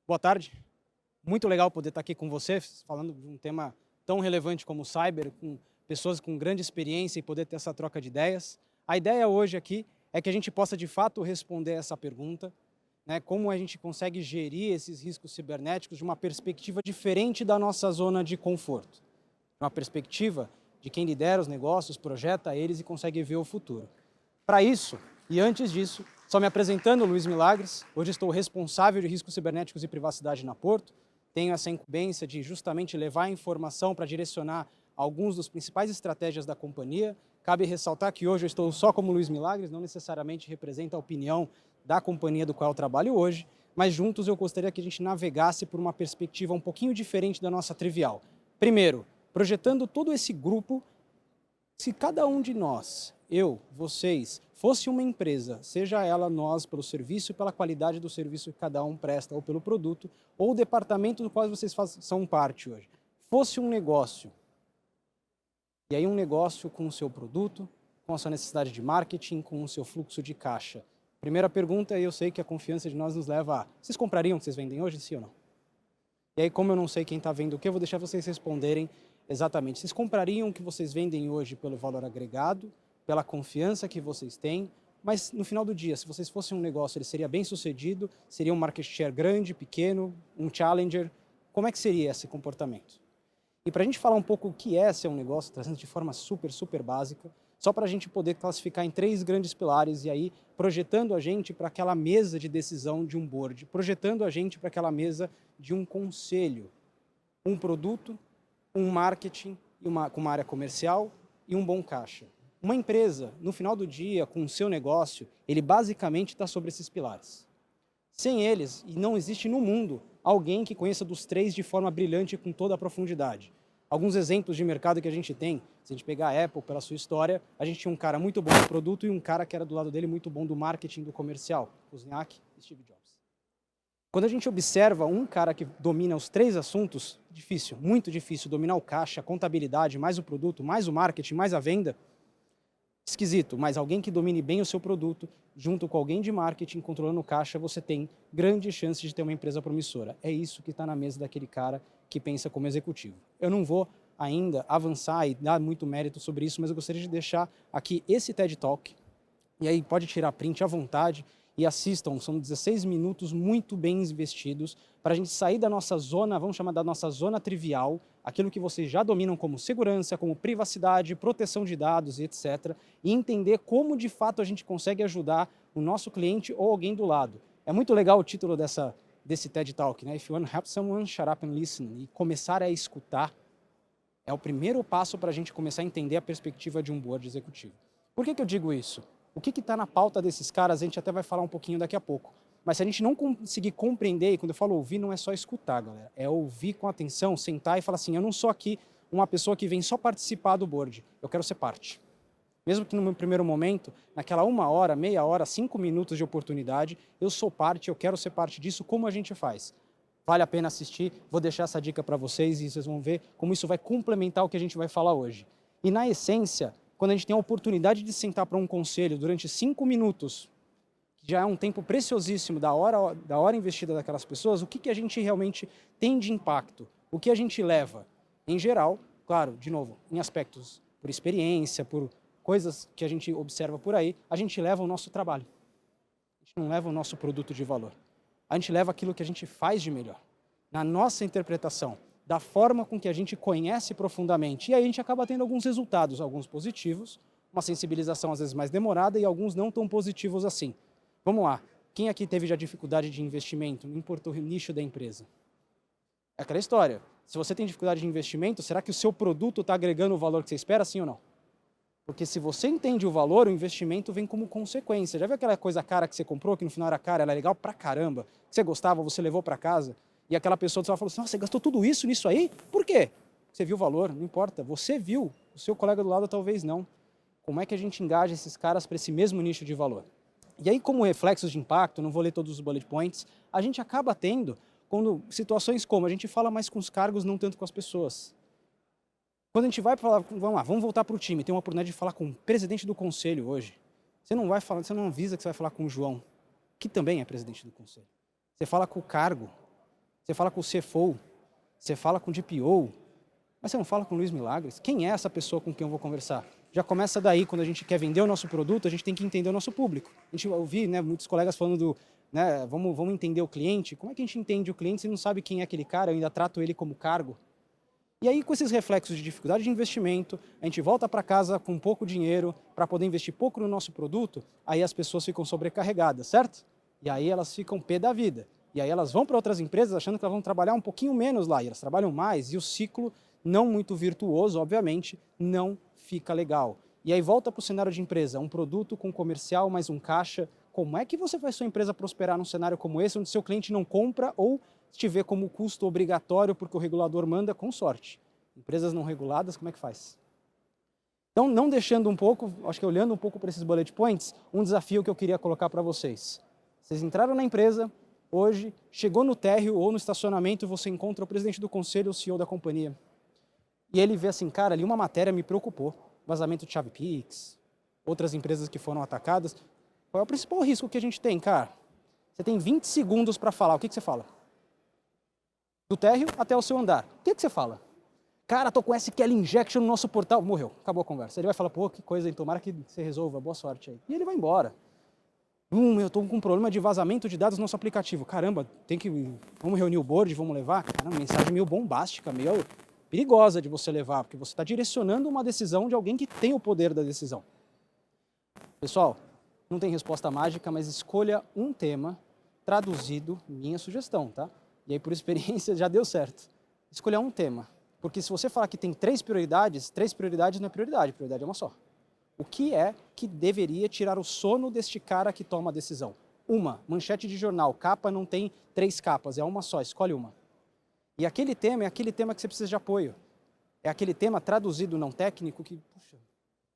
Boa tarde. Muito legal poder estar aqui com você, falando de um tema tão relevante como o cyber, com pessoas com grande experiência e poder ter essa troca de ideias. A ideia hoje aqui é que a gente possa de fato responder essa pergunta, né? Como a gente consegue gerir esses riscos cibernéticos de uma perspectiva diferente da nossa zona de conforto. Uma perspectiva de quem lidera os negócios, projeta eles e consegue ver o futuro. Para isso, e antes disso, só me apresentando, Luiz Milagres, hoje estou responsável de riscos cibernéticos e privacidade na Porto, tenho essa incumbência de justamente levar a informação para direcionar alguns dos principais estratégias da companhia. Cabe ressaltar que hoje eu estou só como Luiz Milagres, não necessariamente representa a opinião da companhia do qual eu trabalho hoje, mas juntos eu gostaria que a gente navegasse por uma perspectiva um pouquinho diferente da nossa trivial. Primeiro, projetando todo esse grupo, se cada um de nós, eu, vocês, fosse uma empresa, seja ela nós pelo serviço e pela qualidade do serviço que cada um presta, ou pelo produto, ou o departamento do qual vocês são parte hoje, fosse um negócio, e aí um negócio com o seu produto, com a sua necessidade de marketing, com o seu fluxo de caixa. Primeira pergunta, e eu sei que a confiança de nós nos leva a, vocês comprariam o que vocês vendem hoje, sim ou não? E aí, como eu não sei quem está vendo o que, eu vou deixar vocês responderem exatamente. Vocês comprariam o que vocês vendem hoje pelo valor agregado, pela confiança que vocês têm, mas no final do dia, se vocês fossem um negócio, ele seria bem sucedido, seria um market share grande, pequeno, um challenger, como é que seria esse comportamento? E para a gente falar um pouco o que é ser um negócio, trazendo de forma super básica, só para a gente poder classificar em 3 grandes pilares e aí projetando a gente para aquela mesa de decisão de um board, projetando a gente para aquela mesa de um conselho, um produto, um marketing, com uma área comercial e um bom caixa. Uma empresa, no final do dia, com o seu negócio, ele basicamente está sobre esses pilares. Sem eles, e não existe no mundo alguém que conheça dos 3 de forma brilhante e com toda a profundidade. Alguns exemplos de mercado que a gente tem, se a gente pegar a Apple pela sua história, a gente tinha um cara muito bom do produto e um cara que era do lado dele muito bom do marketing, do comercial, Wozniak e Steve Jobs. Quando a gente observa um cara que domina os 3 assuntos, difícil, muito difícil, dominar o caixa, a contabilidade, mais o produto, mais o marketing, mais a venda, esquisito, mas alguém que domine bem o seu produto, junto com alguém de marketing, controlando o caixa, você tem grande chance de ter uma empresa promissora. É isso que está na mesa daquele cara que pensa como executivo. Eu não vou ainda avançar e dar muito mérito sobre isso, mas eu gostaria de deixar aqui esse TED Talk, e aí pode tirar print à vontade e assistam, são 16 minutos muito bem investidos para a gente sair da nossa zona, vamos chamar da nossa zona trivial, aquilo que vocês já dominam como segurança, como privacidade, proteção de dados e etc. E entender como de fato a gente consegue ajudar o nosso cliente ou alguém do lado. É muito legal o título desse TED Talk, né? If you want to help someone, shut up and listen. E começar a escutar é o primeiro passo para a gente começar a entender a perspectiva de um board executivo. Por que eu digo isso? O que está na pauta desses caras, a gente até vai falar um pouquinho daqui a pouco. Mas se a gente não conseguir compreender, e quando eu falo ouvir, não é só escutar, galera. É ouvir com atenção, sentar e falar assim, eu não sou aqui uma pessoa que vem só participar do board, eu quero ser parte. Mesmo que no meu primeiro momento, naquela 1 hora, meia hora, 5 minutos de oportunidade, eu sou parte, eu quero ser parte disso, como a gente faz? Vale a pena assistir, vou deixar essa dica para vocês e vocês vão ver como isso vai complementar o que a gente vai falar hoje. E na essência, quando a gente tem a oportunidade de sentar para um conselho durante 5 minutos, que já é um tempo preciosíssimo da hora investida daquelas pessoas, o que a gente realmente tem de impacto? O que a gente leva? Em geral, claro, de novo, em aspectos por experiência, por coisas que a gente observa por aí, a gente leva o nosso trabalho. A gente não leva o nosso produto de valor. A gente leva aquilo que a gente faz de melhor. Na nossa interpretação, da forma com que a gente conhece profundamente. E aí a gente acaba tendo alguns resultados, alguns positivos, uma sensibilização às vezes mais demorada e alguns não tão positivos assim. Vamos lá. Quem aqui teve já dificuldade de investimento? Não importa o nicho da empresa. É aquela história. Se você tem dificuldade de investimento, será que o seu produto está agregando o valor que você espera, sim ou não? Porque se você entende o valor, o investimento vem como consequência. Já viu aquela coisa cara que você comprou, que no final era cara, ela é legal pra caramba, que você gostava, você levou para casa, e aquela pessoa do seu lado falou assim, nossa, você gastou tudo isso nisso aí? Por quê? Você viu o valor, não importa. Você viu, o seu colega do lado talvez não. Como é que a gente engaja esses caras para esse mesmo nicho de valor? E aí, como reflexos de impacto, não vou ler todos os bullet points, a gente acaba tendo quando situações como a gente fala mais com os cargos, não tanto com as pessoas. Quando a gente vai falar, vamos lá, vamos voltar para o time, tem uma oportunidade de falar com o presidente do conselho hoje. Você não vai falar, você não avisa que você vai falar com o João, que também é presidente do conselho. Você fala com o cargo. você fala com o CFO, você fala com o DPO, mas você não fala com o Luiz Milagres? Quem é essa pessoa com quem eu vou conversar? Já começa daí, quando a gente quer vender o nosso produto, a gente tem que entender o nosso público. A gente ouvi, né, muitos colegas falando vamos entender o cliente. Como é que a gente entende o cliente se não sabe quem é aquele cara? Eu ainda trato ele como cargo. E aí, com esses reflexos de dificuldade de investimento, a gente volta para casa com pouco dinheiro para poder investir pouco no nosso produto, aí as pessoas ficam sobrecarregadas, certo? E aí elas ficam pé da vida. E aí elas vão para outras empresas achando que elas vão trabalhar um pouquinho menos lá, e elas trabalham mais, e o ciclo, não muito virtuoso, obviamente, não fica legal. E aí volta para o cenário de empresa, um produto com comercial mais um caixa. Como é que você faz sua empresa prosperar num cenário como esse, onde seu cliente não compra ou te vê como custo obrigatório porque o regulador manda, com sorte? Empresas não reguladas, como é que faz? Então, não deixando um pouco, acho que olhando um pouco para esses bullet points, um desafio que eu queria colocar para vocês. Vocês entraram na empresa, hoje, chegou no térreo ou no estacionamento e você encontra o presidente do conselho, o CEO da companhia. E ele vê assim, cara, ali uma matéria me preocupou. Vazamento de chave Pix, outras empresas que foram atacadas. Qual é o principal risco que a gente tem, cara? Você tem 20 segundos para falar. O que você fala? Do térreo até o seu andar. O que você fala? Cara, tô com SQL Injection no nosso portal. Morreu, acabou a conversa. Ele vai falar, pô, que coisa, hein? Tomara que você resolva, boa sorte aí. E ele vai embora. Eu tô com um problema de vazamento de dados no nosso aplicativo. Caramba, vamos reunir o board, vamos levar? Caramba, mensagem meio bombástica, meio perigosa de você levar, porque você está direcionando uma decisão de alguém que tem o poder da decisão. Pessoal, não tem resposta mágica, mas escolha um tema traduzido, minha sugestão, tá? E aí, por experiência, já deu certo. Escolha um tema. Porque se você falar que tem três prioridades não é prioridade é uma só. O que é que deveria tirar o sono deste cara que toma a decisão? Uma, manchete de jornal, capa não tem 3 capas, é uma só, escolhe uma. E aquele tema é aquele tema que você precisa de apoio. É aquele tema traduzido não técnico que, puxa,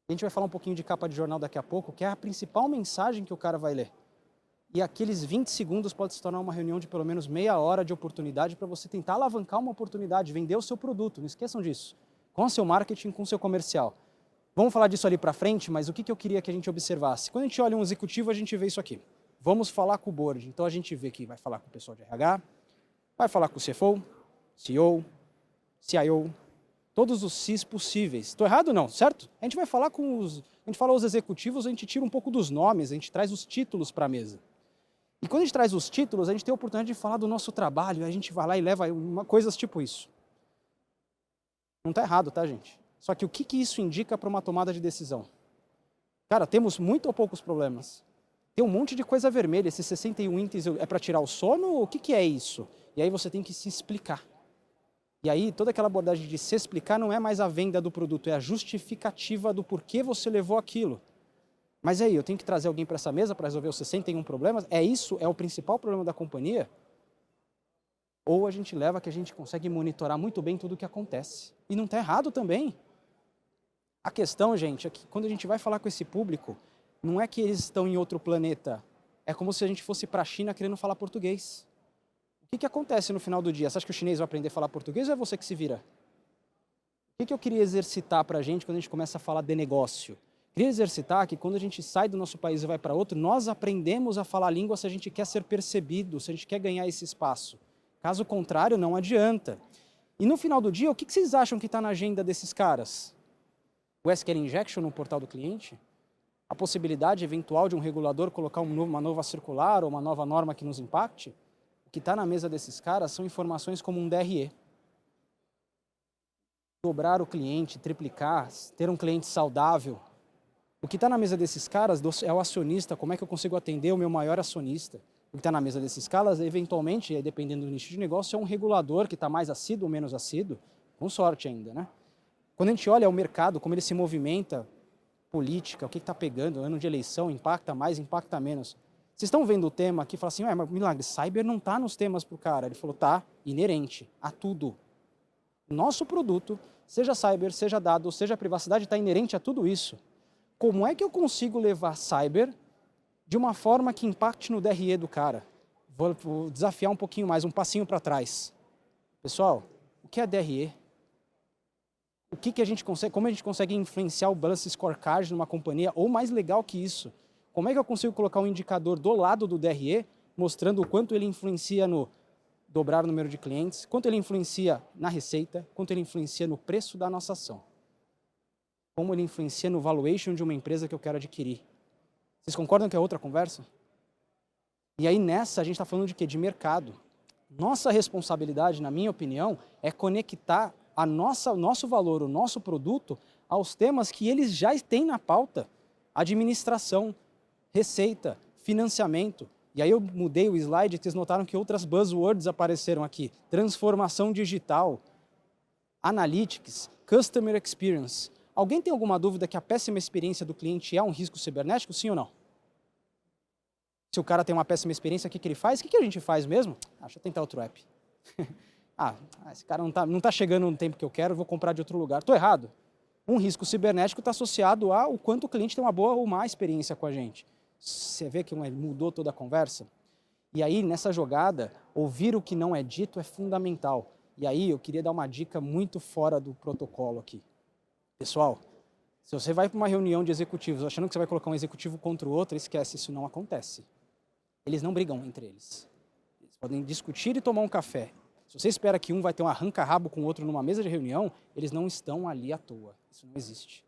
a gente vai falar um pouquinho de capa de jornal daqui a pouco, que é a principal mensagem que o cara vai ler. E aqueles 20 segundos pode se tornar uma reunião de pelo menos meia hora de oportunidade para você tentar alavancar uma oportunidade, vender o seu produto, não esqueçam disso. Com o seu marketing, com o seu comercial. Vamos falar disso ali para frente, mas o que eu queria que a gente observasse? Quando a gente olha um executivo, a gente vê isso aqui. Vamos falar com o board. Então a gente vê que vai falar com o pessoal de RH, vai falar com o CFO, CEO, CIO, todos os Cs possíveis. Estou errado não, certo? A gente vai falar com os... A gente fala os executivos, a gente tira um pouco dos nomes, a gente traz os títulos para a mesa. E quando a gente traz os títulos, a gente tem a oportunidade de falar do nosso trabalho, a gente vai lá e leva coisas tipo isso. Não está errado, tá, gente? Só que o que isso indica para uma tomada de decisão? Cara, temos muito ou poucos problemas. Tem um monte de coisa vermelha, esses 61 itens é para tirar o sono? O que é isso? E aí você tem que se explicar. E aí toda aquela abordagem de se explicar não é mais a venda do produto, é a justificativa do porquê você levou aquilo. Mas aí, eu tenho que trazer alguém para essa mesa para resolver os 61 problemas? É isso? É o principal problema da companhia? Ou a gente leva que a gente consegue monitorar muito bem tudo o que acontece? E não está errado também. A questão, gente, é que quando a gente vai falar com esse público, não é que eles estão em outro planeta. É como se a gente fosse para a China querendo falar português. O que acontece no final do dia? Você acha que o chinês vai aprender a falar português ou é você que se vira? O que eu queria exercitar para a gente quando a gente começa a falar de negócio? Queria exercitar que quando a gente sai do nosso país e vai para outro, nós aprendemos a falar a língua se a gente quer ser percebido, se a gente quer ganhar esse espaço. Caso contrário, não adianta. E no final do dia, o que vocês acham que está na agenda desses caras? O SQL Injection no portal do cliente? A possibilidade eventual de um regulador colocar uma nova circular ou uma nova norma que nos impacte? O que está na mesa desses caras são informações como um DRE. Dobrar o cliente, triplicar, ter um cliente saudável. O que está na mesa desses caras é o acionista, como é que eu consigo atender o meu maior acionista? O que está na mesa desses caras, eventualmente, dependendo do nicho de negócio, é um regulador que está mais assíduo ou menos assíduo, com sorte ainda, né? Quando a gente olha o mercado, como ele se movimenta, política, o que está pegando, ano de eleição, impacta mais, impacta menos. Vocês estão vendo o tema aqui e falam assim, mas Milagre, cyber não está nos temas para o cara. Ele falou, tá, inerente a tudo. Nosso produto, seja cyber, seja dado, seja privacidade, está inerente a tudo isso. Como é que eu consigo levar cyber de uma forma que impacte no DRE do cara? Vou desafiar um pouquinho mais, um passinho para trás. Pessoal, o que é DRE? O que a gente consegue, como a gente consegue influenciar o balance scorecard numa companhia? Ou mais legal que isso, como é que eu consigo colocar um indicador do lado do DRE, mostrando o quanto ele influencia no dobrar o número de clientes, quanto ele influencia na receita, quanto ele influencia no preço da nossa ação, como ele influencia no valuation de uma empresa que eu quero adquirir. Vocês concordam que é outra conversa? E aí nessa a gente está falando de quê? De mercado. Nossa responsabilidade, na minha opinião, é conectar o nosso valor, o nosso produto, aos temas que eles já têm na pauta. Administração, receita, financiamento. E aí eu mudei o slide, vocês notaram que outras buzzwords apareceram aqui. Transformação digital, analytics, customer experience. Alguém tem alguma dúvida que a péssima experiência do cliente é um risco cibernético, sim ou não? Se o cara tem uma péssima experiência, o que ele faz? O que a gente faz mesmo? Deixa eu tentar outro app. Esse cara não tá chegando no tempo que eu quero, vou comprar de outro lugar. Estou errado. Um risco cibernético está associado ao quanto o cliente tem uma boa ou má experiência com a gente. Você vê que mudou toda a conversa? E aí, nessa jogada, ouvir o que não é dito é fundamental. E aí, eu queria dar uma dica muito fora do protocolo aqui. Pessoal, se você vai para uma reunião de executivos achando que você vai colocar um executivo contra o outro, esquece, isso não acontece. Eles não brigam entre eles. Eles podem discutir e tomar um café. Se você espera que um vai ter um arranca-rabo com o outro numa mesa de reunião, eles não estão ali à toa. Isso não existe.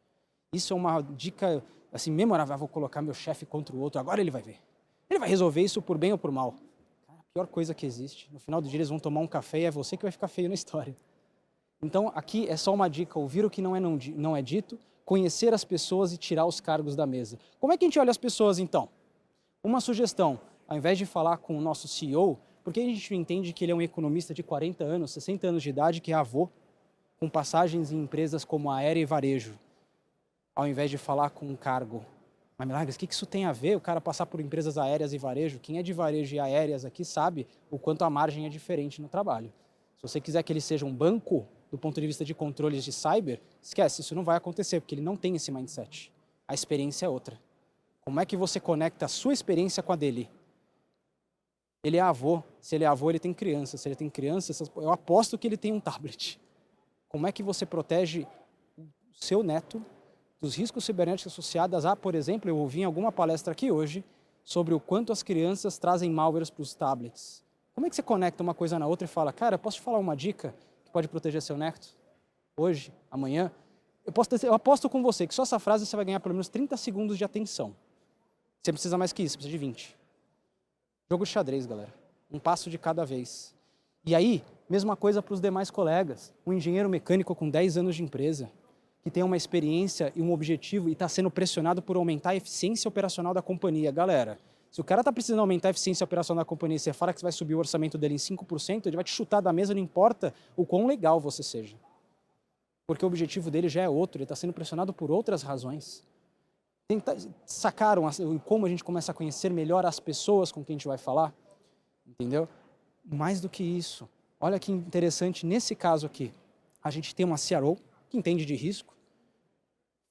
Isso é uma dica assim, memorável. Vou colocar meu chefe contra o outro, agora ele vai ver. Ele vai resolver isso por bem ou por mal. A pior coisa que existe. No final do dia eles vão tomar um café e é você que vai ficar feio na história. Então aqui é só uma dica, ouvir o que não é dito, conhecer as pessoas e tirar os cargos da mesa. Como é que a gente olha as pessoas então? Uma sugestão, ao invés de falar com o nosso CEO, porque a gente entende que ele é um economista de 40 anos, 60 anos de idade, que é avô, com passagens em empresas como a Aérea e Varejo, ao invés de falar com um cargo. Mas, Milagres, o que isso tem a ver, o cara passar por empresas aéreas e varejo? Quem é de varejo e aéreas aqui sabe o quanto a margem é diferente no trabalho. Se você quiser que ele seja um banco, do ponto de vista de controles de cyber, esquece, isso não vai acontecer, porque ele não tem esse mindset. A experiência é outra. Como é que você conecta a sua experiência com a dele? Ele é avô. Se ele é avô, ele tem criança. Se ele tem criança, eu aposto que ele tem um tablet. Como é que você protege o seu neto dos riscos cibernéticos associados a, por exemplo, eu ouvi em alguma palestra aqui hoje, sobre o quanto as crianças trazem malwares para os tablets. Como é que você conecta uma coisa na outra e fala, cara, posso te falar uma dica que pode proteger seu neto? Hoje, amanhã? Eu aposto com você que só essa frase você vai ganhar pelo menos 30 segundos de atenção. Você precisa mais que isso, você precisa de 20. Jogo de xadrez, galera. Um passo de cada vez. E aí, mesma coisa para os demais colegas. Um engenheiro mecânico com 10 anos de empresa, que tem uma experiência e um objetivo e está sendo pressionado por aumentar a eficiência operacional da companhia. Galera, se o cara está precisando aumentar a eficiência operacional da companhia e você fala que você vai subir o orçamento dele em 5%, ele vai te chutar da mesa, não importa o quão legal você seja. Porque o objetivo dele já é outro, ele está sendo pressionado por outras razões. Sacaram como a gente começa a conhecer melhor as pessoas com quem a gente vai falar? Entendeu? Mais do que isso, olha que interessante, nesse caso aqui, a gente tem uma CRO, que entende de risco,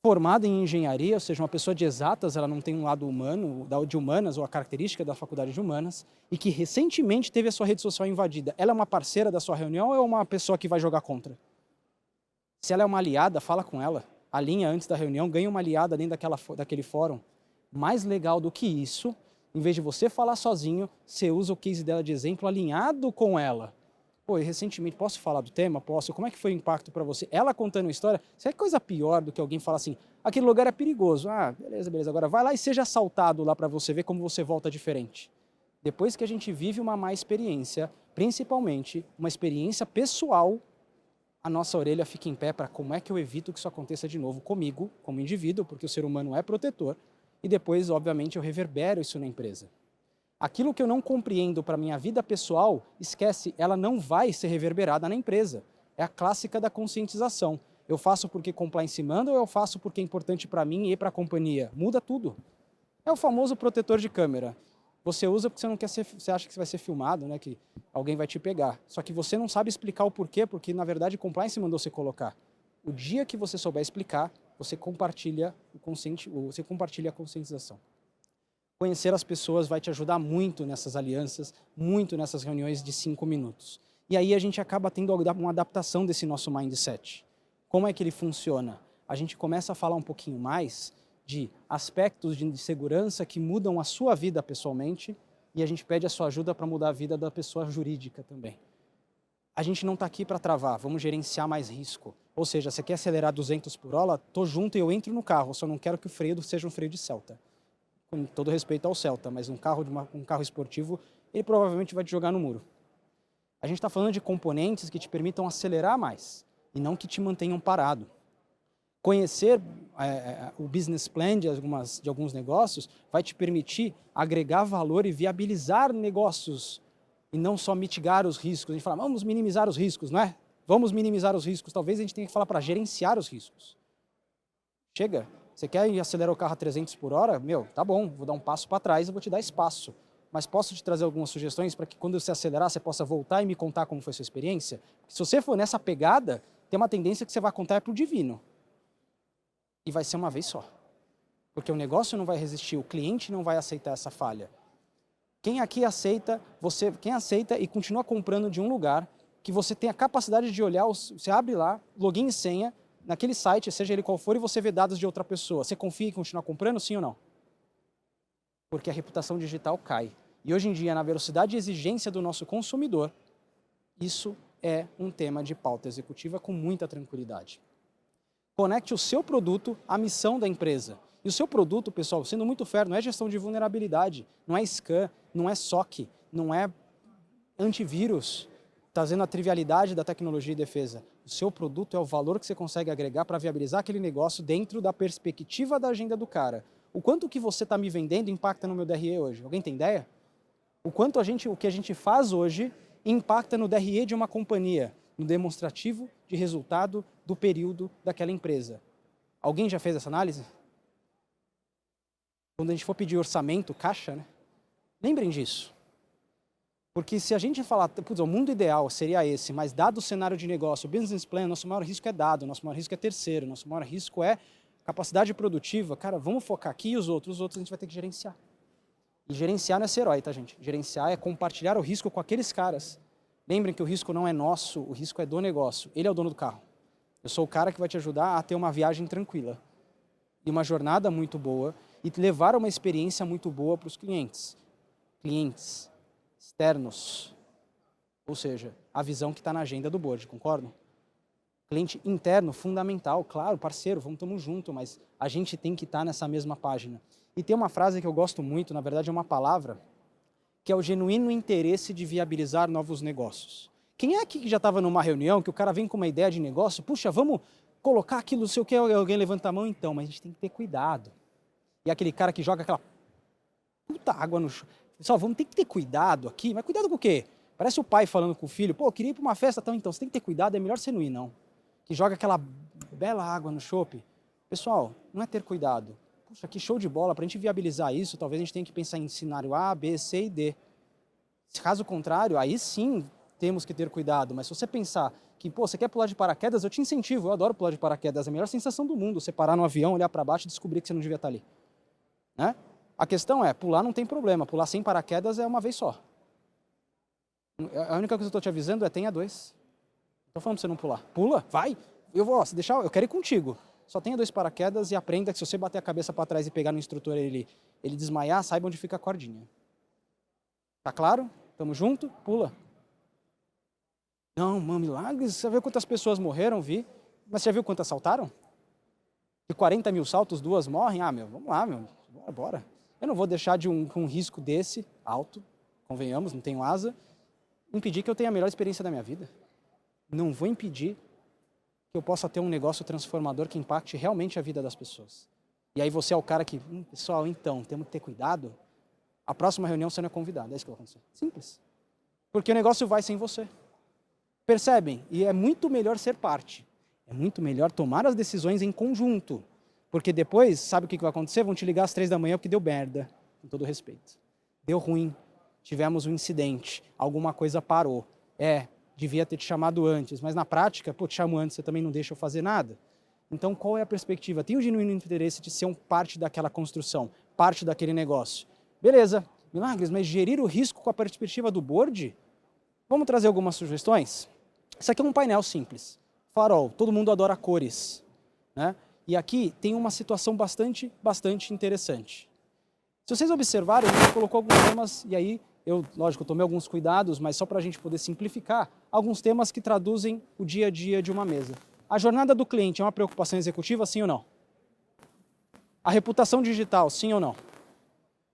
formada em engenharia, ou seja, uma pessoa de exatas, ela não tem um lado humano, de humanas, ou a característica da faculdade de humanas, e que recentemente teve a sua rede social invadida. Ela é uma parceira da sua reunião ou é uma pessoa que vai jogar contra? Se ela é uma aliada, fala com ela. Alinha antes da reunião, ganha uma aliada dentro daquele fórum. Mais legal do que isso, em vez de você falar sozinho, você usa o case dela de exemplo alinhado com ela. Pô, e recentemente, posso falar do tema? Posso. Como é que foi o impacto para você? Ela contando uma história, isso é coisa pior do que alguém falar assim, aquele lugar é perigoso. Beleza, agora vai lá e seja assaltado lá para você ver como você volta diferente. Depois que a gente vive uma má experiência, principalmente uma experiência pessoal, a nossa orelha fica em pé para como é que eu evito que isso aconteça de novo comigo, como indivíduo, porque o ser humano é protetor, e depois, obviamente, eu reverbero isso na empresa. Aquilo que eu não compreendo para a minha vida pessoal, esquece, ela não vai ser reverberada na empresa. É a clássica da conscientização. Eu faço porque compliance manda ou eu faço porque é importante para mim e para a companhia? Muda tudo. É o famoso protetor de câmera. Você usa porque você não quer você acha que você vai ser filmado, né? Que alguém vai te pegar. Só que você não sabe explicar o porquê, porque na verdade compliance mandou você colocar. O dia que você souber explicar, você compartilha você compartilha a conscientização. Conhecer as pessoas vai te ajudar muito nessas alianças, muito nessas reuniões de 5 minutos. E aí a gente acaba tendo uma adaptação desse nosso mindset. Como é que ele funciona? A gente começa a falar um pouquinho mais de aspectos de segurança que mudam a sua vida pessoalmente e a gente pede a sua ajuda para mudar a vida da pessoa jurídica também. A gente não está aqui para travar, vamos gerenciar mais risco. Ou seja, você quer acelerar 200 por hora, tô junto e eu entro no carro, só não quero que o freio seja um freio de Celta. Com todo respeito ao Celta, mas um carro esportivo, ele provavelmente vai te jogar no muro. A gente está falando de componentes que te permitam acelerar mais e não que te mantenham parado. Conhecer o business plan de alguns negócios vai te permitir agregar valor e viabilizar negócios e não só mitigar os riscos. A gente fala, vamos minimizar os riscos, não é? Vamos minimizar os riscos. Talvez a gente tenha que falar para gerenciar os riscos. Chega, você quer acelerar o carro a 300 por hora? Meu, tá bom, vou dar um passo para trás e vou te dar espaço. Mas posso te trazer algumas sugestões para que quando você acelerar, você possa voltar e me contar como foi a sua experiência? Se você for nessa pegada, tem uma tendência que você vai contar para o divino. E vai ser uma vez só. Porque o negócio não vai resistir, o cliente não vai aceitar essa falha. Quem aqui aceita, quem aceita e continua comprando de um lugar que você tem a capacidade de olhar, você abre lá, login e senha, naquele site, seja ele qual for, e você vê dados de outra pessoa. Você confia em continuar comprando, sim ou não? Porque a reputação digital cai. E hoje em dia, na velocidade e exigência do nosso consumidor, isso é um tema de pauta executiva com muita tranquilidade. Conecte o seu produto à missão da empresa. E o seu produto, pessoal, sendo muito fair, não é gestão de vulnerabilidade, não é scan, não é SOC, não é antivírus, trazendo a trivialidade da tecnologia e defesa. O seu produto é o valor que você consegue agregar para viabilizar aquele negócio dentro da perspectiva da agenda do cara. O quanto que você está me vendendo impacta no meu DRE hoje? Alguém tem ideia? O quanto o que a gente faz hoje impacta no DRE de uma companhia, no demonstrativo de resultado do período daquela empresa. Alguém já fez essa análise? Quando a gente for pedir orçamento, caixa, né? Lembrem disso. Porque se a gente falar, putz, o mundo ideal seria esse, mas dado o cenário de negócio, o business plan, nosso maior risco é dado, nosso maior risco é terceiro, nosso maior risco é capacidade produtiva, cara, vamos focar aqui e os outros a gente vai ter que gerenciar. E gerenciar não é ser herói, tá, gente? Gerenciar é compartilhar o risco com aqueles caras. Lembrem que o risco não é nosso, o risco é do negócio. Ele é o dono do carro. Eu sou o cara que vai te ajudar a ter uma viagem tranquila e uma jornada muito boa e levar uma experiência muito boa para os clientes. Clientes externos, ou seja, a visão que está na agenda do board, concordam? Cliente interno, fundamental, claro, parceiro, estamos juntos, mas a gente tem que estar nessa mesma página. E tem uma frase que eu gosto muito, na verdade é uma palavra, que é o genuíno interesse de viabilizar novos negócios. Quem é aqui que já estava numa reunião, que o cara vem com uma ideia de negócio, puxa, vamos colocar aquilo, não sei o que, alguém levanta a mão, então, mas a gente tem que ter cuidado. E aquele cara que joga aquela puta água no chão. Pessoal, vamos ter que ter cuidado aqui, mas cuidado com o quê? Parece o pai falando com o filho, pô, eu queria ir para uma festa, então você tem que ter cuidado, é melhor você não ir, não. Que joga aquela bela água no chope. Pessoal, não é ter cuidado. Puxa, que show de bola, para a gente viabilizar isso, talvez a gente tenha que pensar em cenário A, B, C e D. Caso contrário, aí sim temos que ter cuidado, mas se você pensar que, pô, você quer pular de paraquedas, eu te incentivo, eu adoro pular de paraquedas, é a melhor sensação do mundo, você parar no avião, olhar para baixo e descobrir que você não devia estar ali. Né? A questão é, pular não tem problema, pular sem paraquedas é uma vez só. A única coisa que eu estou te avisando é tenha dois. Estou falando para você não pular. Pula, vai, eu vou, se deixar, eu quero ir contigo. Só tenha 2 paraquedas e aprenda que se você bater a cabeça para trás e pegar no instrutor e ele desmaiar, saiba onde fica a cordinha. Tá claro? Tamo junto? Pula. Não, mano, milagres, você viu quantas pessoas morreram, vi. Mas você já viu quantas saltaram? De 40 mil saltos, 2 morrem? Ah, meu, vamos lá, meu, bora. Eu não vou deixar de um risco desse, alto, convenhamos, não tenho asa, impedir que eu tenha a melhor experiência da minha vida. Não vou impedir que eu possa ter um negócio transformador que impacte realmente a vida das pessoas. E aí você é o cara que, pessoal, então, temos que ter cuidado. A próxima reunião você não é convidado, é isso que vai acontecer. Simples. Porque o negócio vai sem você. Percebem? E é muito melhor ser parte. É muito melhor tomar as decisões em conjunto. Porque depois, sabe o que vai acontecer? Vão te ligar às 3 da manhã porque deu merda. Com todo respeito. Deu ruim. Tivemos um incidente. Alguma coisa parou. Devia ter te chamado antes. Mas na prática, pô, te chamo antes, você também não deixa eu fazer nada. Então, qual é a perspectiva? Tem o genuíno interesse de ser parte daquela construção, parte daquele negócio. Beleza, milagres, mas gerir o risco com a perspectiva do board? Vamos trazer algumas sugestões? Isso aqui é um painel simples. Farol, todo mundo adora cores, né? E aqui tem uma situação bastante interessante. Se vocês observarem, a gente colocou alguns temas, e aí eu, lógico, tomei alguns cuidados, mas só para a gente poder simplificar, alguns temas que traduzem o dia a dia de uma mesa. A jornada do cliente é uma preocupação executiva, sim ou não? A reputação digital, sim ou não?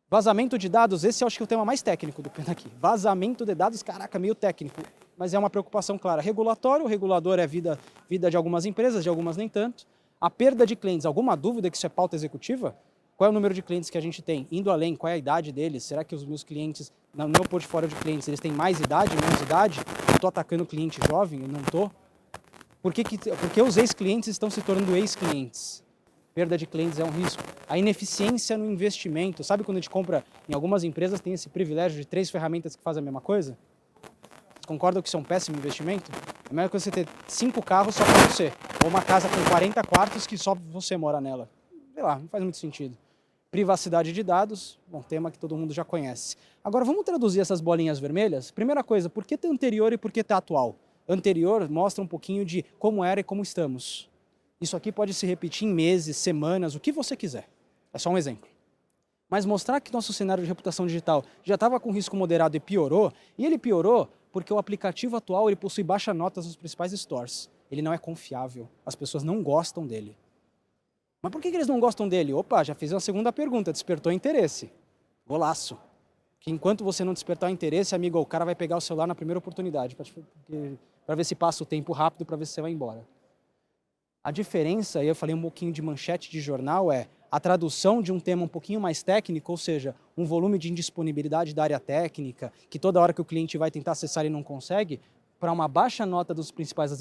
Vazamento de dados, esse eu acho que é o tema mais técnico do Pena aqui. Vazamento de dados, caraca, meio técnico, mas é uma preocupação clara. Regulatório, o regulador é vida de algumas empresas, de algumas nem tanto. A perda de clientes, alguma dúvida que isso é pauta executiva? Qual é o número de clientes que a gente tem? Indo além, qual é a idade deles? Será que os meus clientes, no meu portfólio de clientes, eles têm mais idade, menos idade? Eu estou atacando cliente jovem? Eu não estou? Porque os ex-clientes estão se tornando ex-clientes? Perda de clientes é um risco. A ineficiência no investimento. Sabe quando a gente compra em algumas empresas, tem esse privilégio de 3 ferramentas que fazem a mesma coisa? Vocês concordam que isso é um péssimo investimento? É melhor que você ter 5 carros só para você. Ou uma casa com 40 quartos que só você mora nela. Sei lá, não faz muito sentido. Privacidade de dados, bom, tema que todo mundo já conhece. Agora vamos traduzir essas bolinhas vermelhas? Primeira coisa, por que tá anterior e por que tá atual? Anterior mostra um pouquinho de como era e como estamos. Isso aqui pode se repetir em meses, semanas, o que você quiser. É só um exemplo. Mas mostrar que nosso cenário de reputação digital já estava com risco moderado e ele piorou porque o aplicativo atual ele possui baixa notas nos principais stores. Ele não é confiável, as pessoas não gostam dele. Mas por que eles não gostam dele? Opa, já fiz uma segunda pergunta, despertou interesse. Golaço. Que enquanto você não despertar interesse, amigo, o cara vai pegar o celular na primeira oportunidade para ver se passa o tempo rápido, para ver se você vai embora. A diferença, e eu falei um pouquinho de manchete de jornal, é a tradução de um tema um pouquinho mais técnico, ou seja, um volume de indisponibilidade da área técnica, que toda hora que o cliente vai tentar acessar ele não consegue, para uma baixa nota dos principais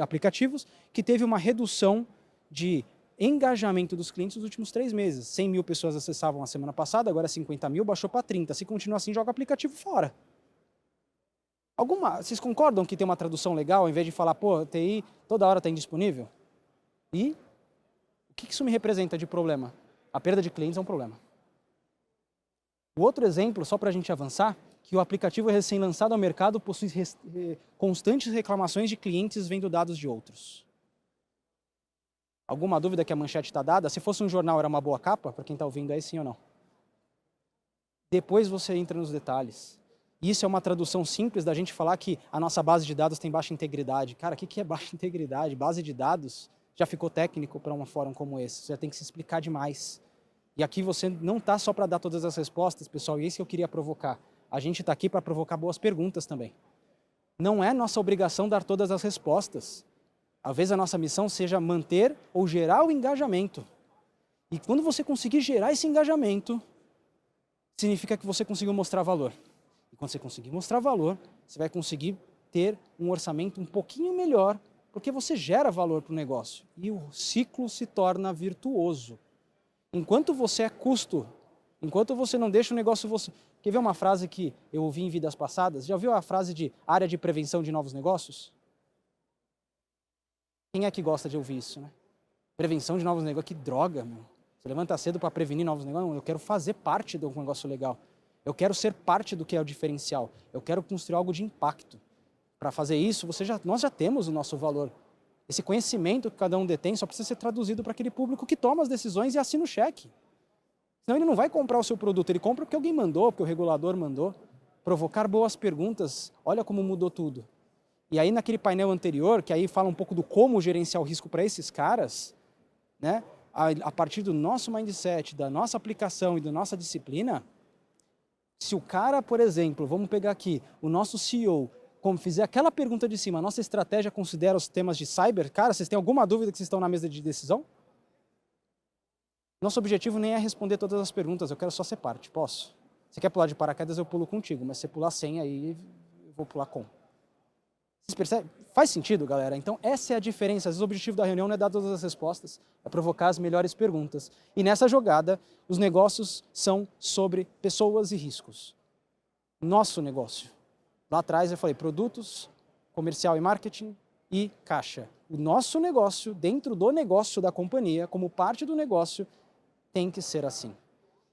aplicativos, que teve uma redução de engajamento dos clientes nos últimos 3 meses. 100 mil pessoas acessavam a semana passada, agora 50 mil, baixou para 30. Se continuar assim, joga o aplicativo fora. Vocês concordam que tem uma tradução legal, ao invés de falar, pô, TI toda hora está indisponível? E o que isso me representa de problema? A perda de clientes é um problema. O outro exemplo, só para a gente avançar, que o aplicativo recém-lançado ao mercado possui constantes reclamações de clientes vendo dados de outros. Alguma dúvida que a manchete está dada? Se fosse um jornal, era uma boa capa? Para quem está ouvindo aí, sim ou não? Depois você entra nos detalhes. Isso é uma tradução simples da gente falar que a nossa base de dados tem baixa integridade. Cara, o que é baixa integridade? Base de dados já ficou técnico para um fórum como esse. Você já tem que se explicar demais. E aqui você não está só para dar todas as respostas, pessoal, e é isso que eu queria provocar. A gente está aqui para provocar boas perguntas também. Não é nossa obrigação dar todas as respostas. Às vezes a nossa missão seja manter ou gerar o engajamento. E quando você conseguir gerar esse engajamento, significa que você conseguiu mostrar valor. E quando você conseguir mostrar valor, você vai conseguir ter um orçamento um pouquinho melhor, porque você gera valor para o negócio. E o ciclo se torna virtuoso. Enquanto você é custo, enquanto você não deixa o negócio... Quer ver uma frase que eu ouvi em vidas passadas? Já ouviu a frase de área de prevenção de novos negócios? Quem é que gosta de ouvir isso, né? Prevenção de novos negócios, que droga, meu. Você levanta cedo para prevenir novos negócios? Não, eu quero fazer parte de um negócio legal. Eu quero ser parte do que é o diferencial. Eu quero construir algo de impacto. Para fazer isso, nós já temos o nosso valor. Esse conhecimento que cada um detém só precisa ser traduzido para aquele público que toma as decisões e assina o cheque. Senão ele não vai comprar o seu produto, ele compra porque alguém mandou, porque o regulador mandou. Provocar boas perguntas, olha como mudou tudo. E aí naquele painel anterior, que aí fala um pouco do como gerenciar o risco para esses caras, né? A partir do nosso mindset, da nossa aplicação e da nossa disciplina, se o cara, por exemplo, vamos pegar aqui, o nosso CEO, como fizer aquela pergunta de cima, a nossa estratégia considera os temas de cyber, cara, vocês têm alguma dúvida que vocês estão na mesa de decisão? Nosso objetivo nem é responder todas as perguntas, eu quero só ser parte, posso? Você quer pular de paraquedas, eu pulo contigo, mas se você pular sem, aí eu vou pular com. Vocês percebem? Faz sentido, galera? Então essa é a diferença, às vezes o objetivo da reunião não é dar todas as respostas, é provocar as melhores perguntas. E nessa jogada, os negócios são sobre pessoas e riscos. Nosso negócio. Lá atrás eu falei produtos, comercial e marketing e caixa. O nosso negócio, dentro do negócio da companhia, como parte do negócio, tem que ser assim.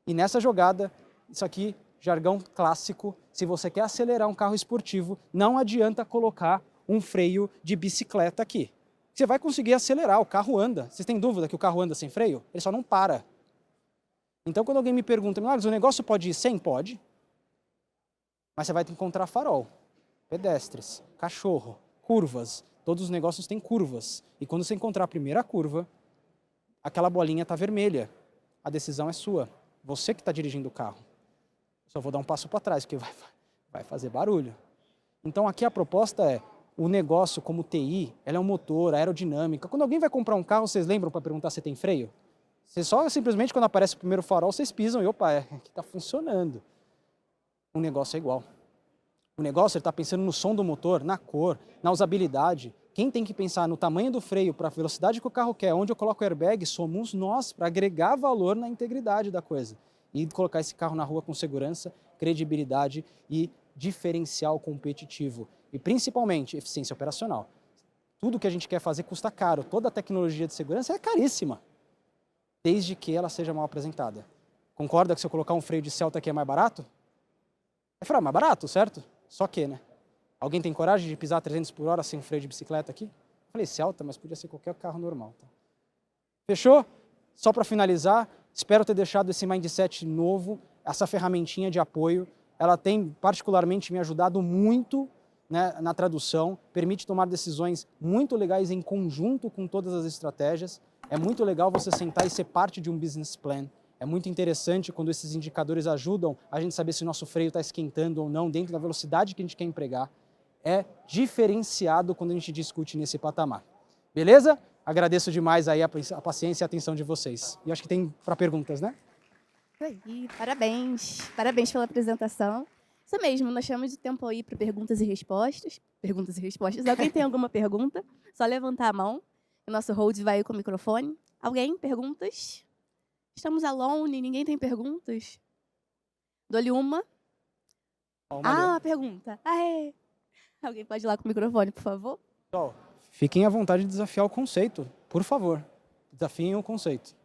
E nessa jogada, isso aqui, jargão clássico, se você quer acelerar um carro esportivo, não adianta colocar um freio de bicicleta aqui. Você vai conseguir acelerar, o carro anda. Vocês têm dúvida que o carro anda sem freio? Ele só não para. Então, quando alguém me pergunta, Milagres, o negócio pode ir sem? Pode. Mas você vai encontrar farol, pedestres, cachorro, curvas. Todos os negócios têm curvas. E quando você encontrar a primeira curva, aquela bolinha está vermelha. A decisão é sua. Você que está dirigindo o carro. Só vou dar um passo para trás, porque vai fazer barulho. Então aqui a proposta é, o negócio como TI, ela é um motor, aerodinâmica. Quando alguém vai comprar um carro, vocês lembram para perguntar se tem freio? Você só simplesmente quando aparece o primeiro farol, vocês pisam e opa, aqui está funcionando. O negócio é igual. O negócio está pensando no som do motor, na cor, na usabilidade. Quem tem que pensar no tamanho do freio, para a velocidade que o carro quer, onde eu coloco o airbag, somos nós, para agregar valor na integridade da coisa. E colocar esse carro na rua com segurança, credibilidade e diferencial competitivo. E principalmente eficiência operacional. Tudo que a gente quer fazer custa caro. Toda a tecnologia de segurança é caríssima, desde que ela seja mal apresentada. Concorda que se eu colocar um freio de Celta aqui é mais barato? É mais barato, certo? Só que, né? Alguém tem coragem de pisar 300 por hora sem um freio de bicicleta aqui? Falei Celta, mas podia ser qualquer carro normal. Tá? Fechou? Só para finalizar, espero ter deixado esse mindset novo, essa ferramentinha de apoio. Ela tem particularmente me ajudado muito, né, na tradução, permite tomar decisões muito legais em conjunto com todas as estratégias. É muito legal você sentar e ser parte de um business plan. É muito interessante quando esses indicadores ajudam a gente saber se o nosso freio está esquentando ou não dentro da velocidade que a gente quer empregar. É diferenciado quando a gente discute nesse patamar. Beleza? Agradeço demais aí a paciência e a atenção de vocês. E acho que tem para perguntas, né? Isso aí, parabéns. Parabéns pela apresentação. Isso mesmo, nós chamamos de tempo aí para perguntas e respostas. Perguntas e respostas. Alguém tem alguma pergunta? Só levantar a mão. O nosso hold vai com o microfone. Alguém? Perguntas? Estamos alone, ninguém tem perguntas? Dou-lhe uma. Uma pergunta. Aê. Alguém pode ir lá com o microfone, por favor? Pessoal, fiquem à vontade de desafiar o conceito, por favor. Desafiem o conceito.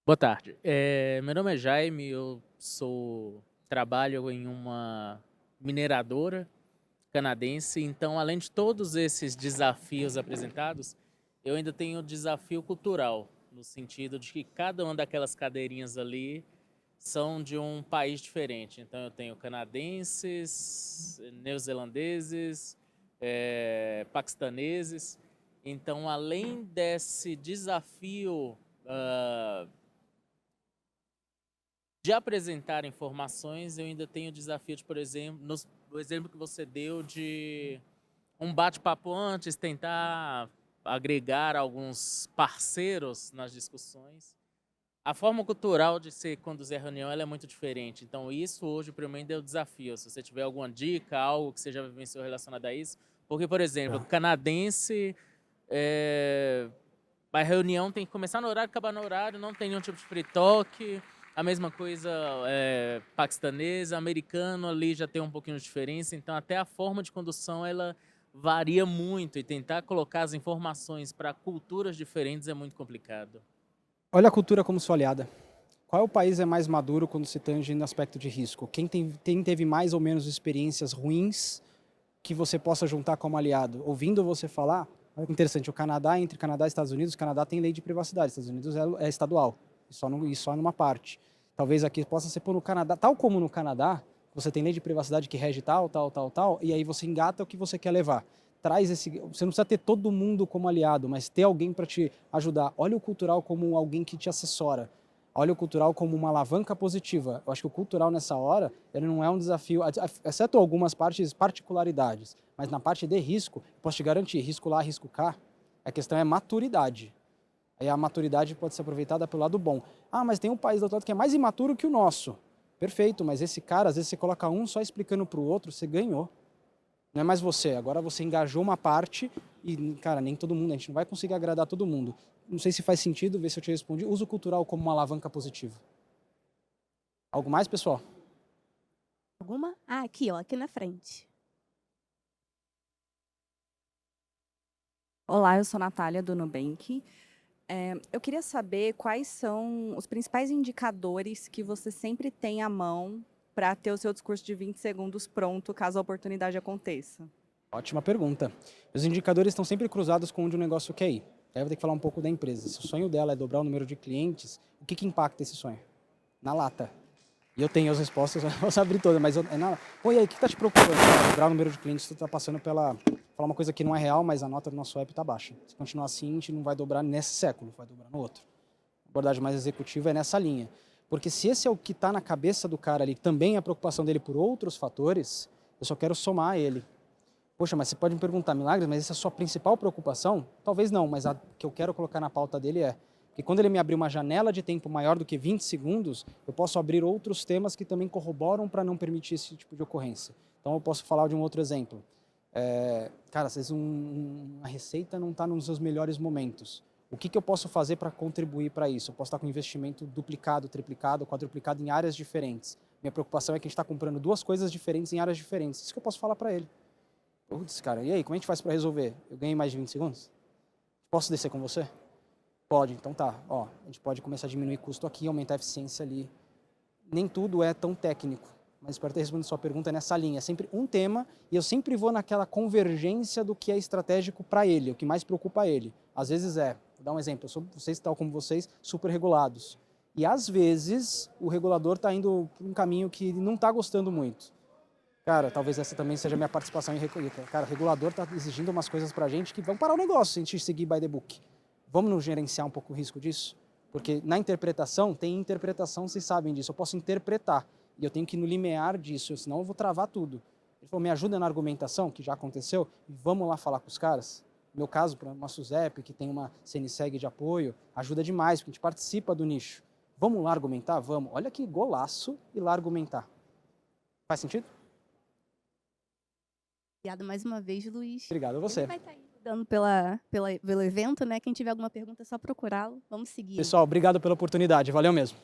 Boa tarde. Meu nome é Jaime, eu trabalho em uma mineradora canadense, então além de todos esses desafios apresentados, eu ainda tenho o desafio cultural, no sentido de que cada uma daquelas cadeirinhas ali são de um país diferente. Então eu tenho canadenses, neozelandeses, paquistaneses. Então, além desse desafio de apresentar informações, eu ainda tenho o desafio de, por exemplo, no exemplo que você deu de um bate-papo antes, tentar agregar alguns parceiros nas discussões. A forma cultural de se conduzir a reunião ela é muito diferente. Então, isso hoje, para mim, ainda é o desafio. Se você tiver alguma dica, algo que você já vivenciou relacionado a isso. Porque, por exemplo, canadense, a reunião tem que começar no horário, acabar no horário, não tem nenhum tipo de free talk. A mesma coisa paquistanesa, americano, ali já tem um pouquinho de diferença. Então, até a forma de condução, ela varia muito. E tentar colocar as informações para culturas diferentes é muito complicado. Olha a cultura como sua aliada. Qual é o país mais maduro quando se tange no aspecto de risco? Quem teve mais ou menos experiências ruins que você possa juntar como aliado? Ouvindo você falar, olha que interessante, entre Canadá e Estados Unidos, o Canadá tem lei de privacidade, Estados Unidos é estadual, e só numa parte. Talvez aqui possa ser por no Canadá, tal como no Canadá, você tem lei de privacidade que rege tal, e aí você engata o que você quer levar. Você não precisa ter todo mundo como aliado, mas ter alguém para te ajudar. Olha o cultural como alguém que te assessora. Olha o cultural como uma alavanca positiva. Eu acho que o cultural nessa hora, ele não é um desafio, exceto algumas particularidades, mas na parte de risco, posso te garantir, risco lá, risco cá, a questão é maturidade. Aí a maturidade pode ser aproveitada pelo lado bom. Ah, mas tem um país do outro lado que é mais imaturo que o nosso. Perfeito, mas esse cara, às vezes você coloca um só explicando para o outro, você ganhou. Não é mais você, agora você engajou uma parte e, cara, nem todo mundo, a gente não vai conseguir agradar todo mundo. Não sei se faz sentido, ver se eu te respondi. Uso cultural como uma alavanca positiva. Algo mais, pessoal? Alguma? Ah, aqui, ó, aqui na frente. Olá, eu sou Natália, do Nubank. Eu queria saber quais são os principais indicadores que você sempre tem à mão para ter o seu discurso de 20 segundos pronto, caso a oportunidade aconteça. Ótima pergunta. Os indicadores estão sempre cruzados com onde o negócio quer ir. Aí eu vou ter que falar um pouco da empresa. Se o sonho dela é dobrar o número de clientes, o que impacta esse sonho? Na lata. E eu tenho as respostas, eu não posso abrir todas, mas é na... Oi, aí, o que está te preocupando? Dobrar o número de clientes, você está passando pela... Falar uma coisa que não é real, mas a nota do nosso app está baixa. Se continuar assim, a gente não vai dobrar nesse século, vai dobrar no outro. A abordagem mais executiva é nessa linha. Porque se esse é o que está na cabeça do cara ali, também é a preocupação dele por outros fatores, eu só quero somar ele. Poxa, mas você pode me perguntar, Milagres, mas essa é a sua principal preocupação? Talvez não, mas a que eu quero colocar na pauta dele é que quando ele me abrir uma janela de tempo maior do que 20 segundos, eu posso abrir outros temas que também corroboram para não permitir esse tipo de ocorrência. Então eu posso falar de um outro exemplo. Cara, às vezes uma receita não está nos seus melhores momentos. O que eu posso fazer para contribuir para isso? Eu posso estar com investimento duplicado, triplicado, quadruplicado em áreas diferentes. Minha preocupação é que a gente está comprando duas coisas diferentes em áreas diferentes. Isso que eu posso falar para ele. Putz, cara, e aí, como a gente faz para resolver? Eu ganhei mais de 20 segundos? Posso descer com você? Pode, então tá. Ó, a gente pode começar a diminuir custo aqui, aumentar a eficiência ali. Nem tudo é tão técnico, mas espero ter respondido sua pergunta nessa linha. É sempre um tema e eu sempre vou naquela convergência do que é estratégico para ele, o que mais preocupa ele. Às vezes vou dar um exemplo, vocês, tal como vocês, super regulados. E às vezes o regulador está indo por um caminho que não está gostando muito. Cara, talvez essa também seja a minha participação em recolher. Cara, o regulador está exigindo umas coisas para a gente que vão parar o negócio se a gente seguir by the book. Vamos nos gerenciar um pouco o risco disso? Porque na interpretação, tem interpretação, vocês sabem disso. Eu posso interpretar e eu tenho que ir no limiar disso, senão eu vou travar tudo. Ele falou, me ajuda na argumentação, que já aconteceu, e vamos lá falar com os caras. No meu caso, para o nosso ZEP, que tem uma CNSEG de apoio, ajuda demais, porque a gente participa do nicho. Vamos lá argumentar? Vamos. Olha que golaço ir lá argumentar. Faz sentido? Obrigada mais uma vez, Luiz. Obrigado a você. Ele vai estar aí dando pelo evento, né? Quem tiver alguma pergunta é só procurá-lo. Vamos seguir. Pessoal, obrigado pela oportunidade. Valeu mesmo.